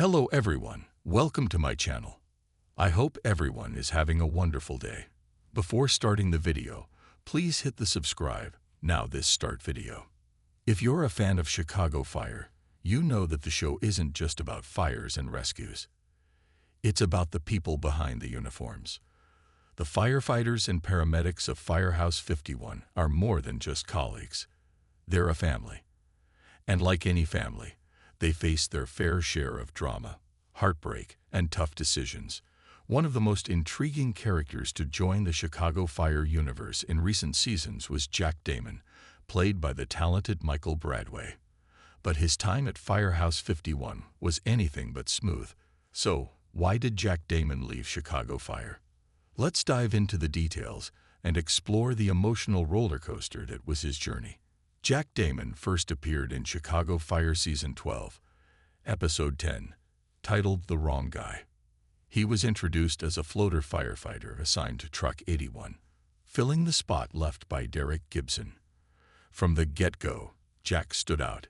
Hello everyone, welcome to my channel. I hope everyone is having a wonderful day. Before starting the video, please hit the subscribe, now this start video. If you're a fan of Chicago Fire, you know that the show isn't just about fires and rescues. It's about the people behind the uniforms. The firefighters and paramedics of Firehouse 51 are more than just colleagues. They're a family. And like any family, they face their fair share of drama, heartbreak, and tough decisions. One of the most intriguing characters to join the Chicago Fire universe in recent seasons was Jack Damon, played by the talented Michael Bradway. But his time at Firehouse 51 was anything but smooth. So, why did Jack Damon leave Chicago Fire? Let's dive into the details and explore the emotional roller coaster that was his journey. Jack Damon first appeared in Chicago Fire Season 12, Episode 10, titled The Wrong Guy. He was introduced as a floater firefighter assigned to Truck 81, filling the spot left by Derek Gibson. From the get-go, Jack stood out.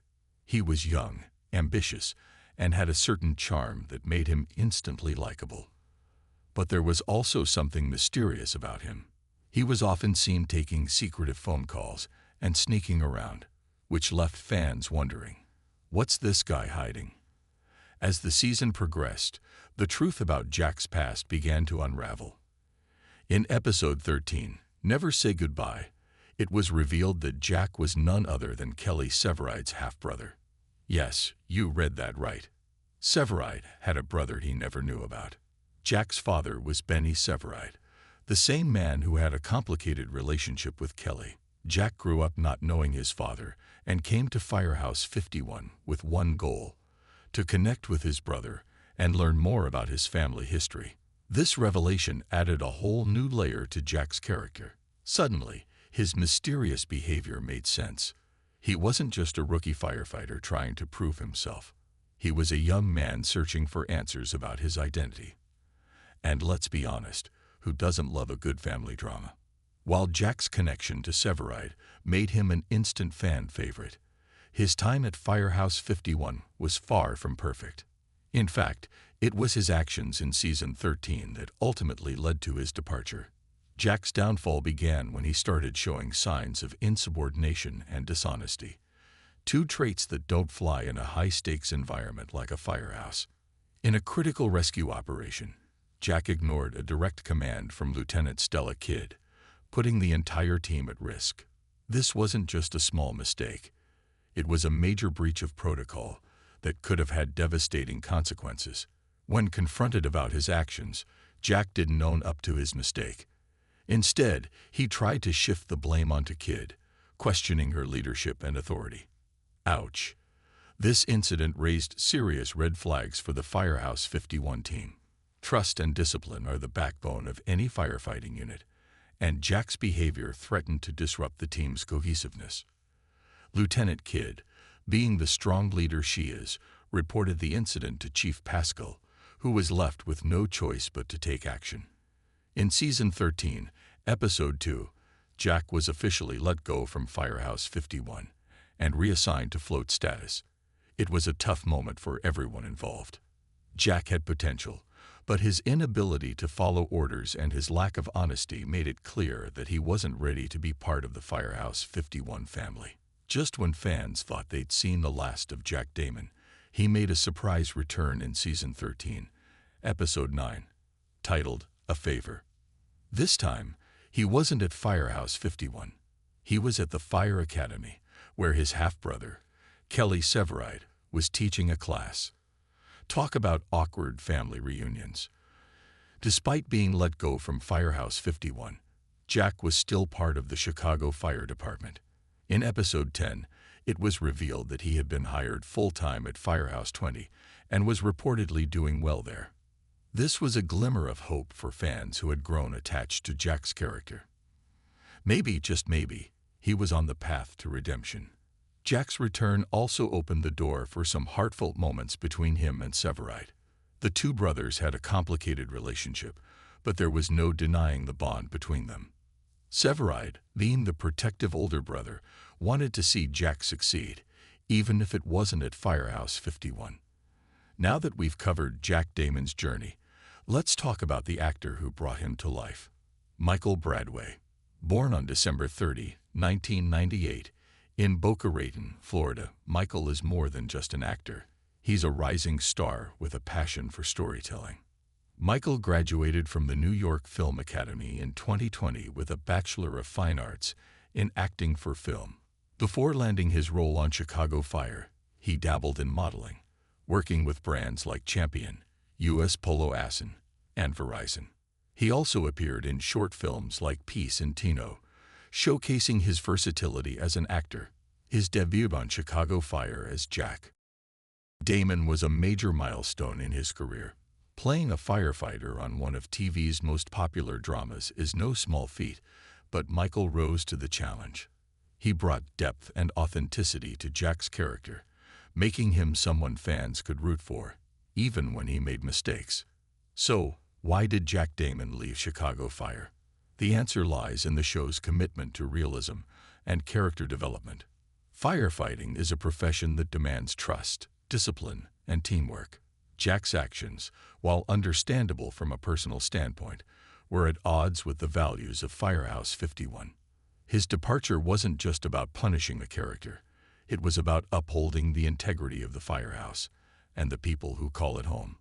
He was young, ambitious, and had a certain charm that made him instantly likable. But there was also something mysterious about him. He was often seen taking secretive phone calls and sneaking around, which left fans wondering, what's this guy hiding? As the season progressed, the truth about Jack's past began to unravel. In Episode 13, Never Say Goodbye, it was revealed that Jack was none other than Kelly Severide's half-brother. Yes, you read that right. Severide had a brother he never knew about. Jack's father was Benny Severide, the same man who had a complicated relationship with Kelly. Jack grew up not knowing his father and came to Firehouse 51 with one goal: to connect with his brother and learn more about his family history. This revelation added a whole new layer to Jack's character. Suddenly, his mysterious behavior made sense. He wasn't just a rookie firefighter trying to prove himself. He was a young man searching for answers about his identity. And let's be honest, who doesn't love a good family drama? While Jack's connection to Severide made him an instant fan favorite, his time at Firehouse 51 was far from perfect. In fact, it was his actions in Season 13 that ultimately led to his departure. Jack's downfall began when he started showing signs of insubordination and dishonesty, two traits that don't fly in a high-stakes environment like a firehouse. In a critical rescue operation, Jack ignored a direct command from Lieutenant Stella Kidd, putting the entire team at risk. This wasn't just a small mistake. It was a major breach of protocol that could have had devastating consequences. When confronted about his actions, Jack didn't own up to his mistake. Instead, he tried to shift the blame onto Kidd, questioning her leadership and authority. Ouch. This incident raised serious red flags for the Firehouse 51 team. Trust and discipline are the backbone of any firefighting unit, and Jack's behavior threatened to disrupt the team's cohesiveness. Lieutenant Kidd, being the strong leader she is, reported the incident to Chief Pascal, who was left with no choice but to take action. In Season 13, Episode 2, Jack was officially let go from Firehouse 51 and reassigned to float status. It was a tough moment for everyone involved. Jack had potential, but his inability to follow orders and his lack of honesty made it clear that he wasn't ready to be part of the Firehouse 51 family. Just when fans thought they'd seen the last of Jack Damon, he made a surprise return in Season 13, Episode 9, titled A Favor. This time, he wasn't at Firehouse 51. He was at the Fire Academy, where his half-brother, Kelly Severide, was teaching a class. Talk about awkward family reunions. Despite being let go from Firehouse 51, Jack was still part of the Chicago Fire Department. In Episode 10, it was revealed that he had been hired full-time at Firehouse 20 and was reportedly doing well there. This was a glimmer of hope for fans who had grown attached to Jack's character. Maybe, just maybe, he was on the path to redemption. Jack's return also opened the door for some heartfelt moments between him and Severide. The two brothers had a complicated relationship, but there was no denying the bond between them. Severide, being the protective older brother, wanted to see Jack succeed, even if it wasn't at Firehouse 51. Now that we've covered Jack Damon's journey, let's talk about the actor who brought him to life. Michael Bradway. Born on December 30, 1998, in Boca Raton, Florida, Michael is more than just an actor. He's a rising star with a passion for storytelling. Michael graduated from the New York Film Academy in 2020 with a Bachelor of Fine Arts in acting for film. Before landing his role on Chicago Fire, he dabbled in modeling, working with brands like Champion, US Polo Asson, and Verizon. He also appeared in short films like Peace and Tino, showcasing his versatility as an actor. His debut on Chicago Fire as Jack Damon was a major milestone in his career. Playing a firefighter on one of TV's most popular dramas is no small feat, but Michael rose to the challenge. He brought depth and authenticity to Jack's character, making him someone fans could root for, even when he made mistakes. So, why did Jack Damon leave Chicago Fire? The answer lies in the show's commitment to realism and character development. Firefighting is a profession that demands trust, discipline, and teamwork. Jack's actions, while understandable from a personal standpoint, were at odds with the values of Firehouse 51. His departure wasn't just about punishing a character. It was about upholding the integrity of the firehouse and the people who call it home.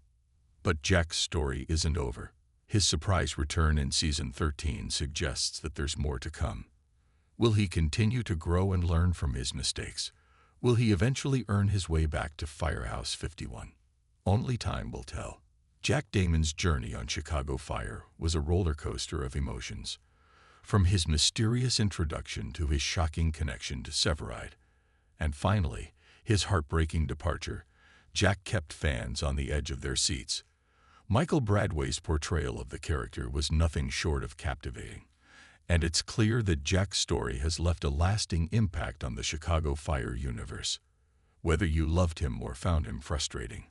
But Jack's story isn't over. His surprise return in Season 13 suggests that there's more to come. Will he continue to grow and learn from his mistakes? Will he eventually earn his way back to Firehouse 51? Only time will tell. Jack Damon's journey on Chicago Fire was a roller coaster of emotions. From his mysterious introduction to his shocking connection to Severide, and finally, his heartbreaking departure, Jack kept fans on the edge of their seats. Michael Bradway's portrayal of the character was nothing short of captivating, and it's clear that Jack's story has left a lasting impact on the Chicago Fire universe. Whether you loved him or found him frustrating,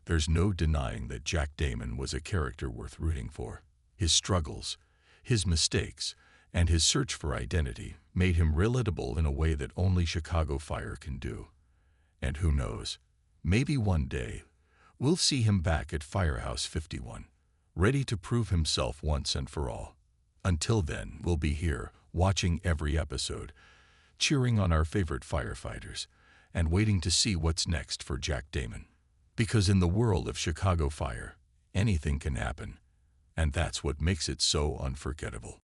there's no denying that Jack Damon was a character worth rooting for. His struggles, his mistakes, and his search for identity made him relatable in a way that only Chicago Fire can do. And who knows, maybe one day we'll see him back at Firehouse 51, ready to prove himself once and for all. Until then, we'll be here, watching every episode, cheering on our favorite firefighters, and waiting to see what's next for Jack Damon. Because in the world of Chicago Fire, anything can happen, and that's what makes it so unforgettable.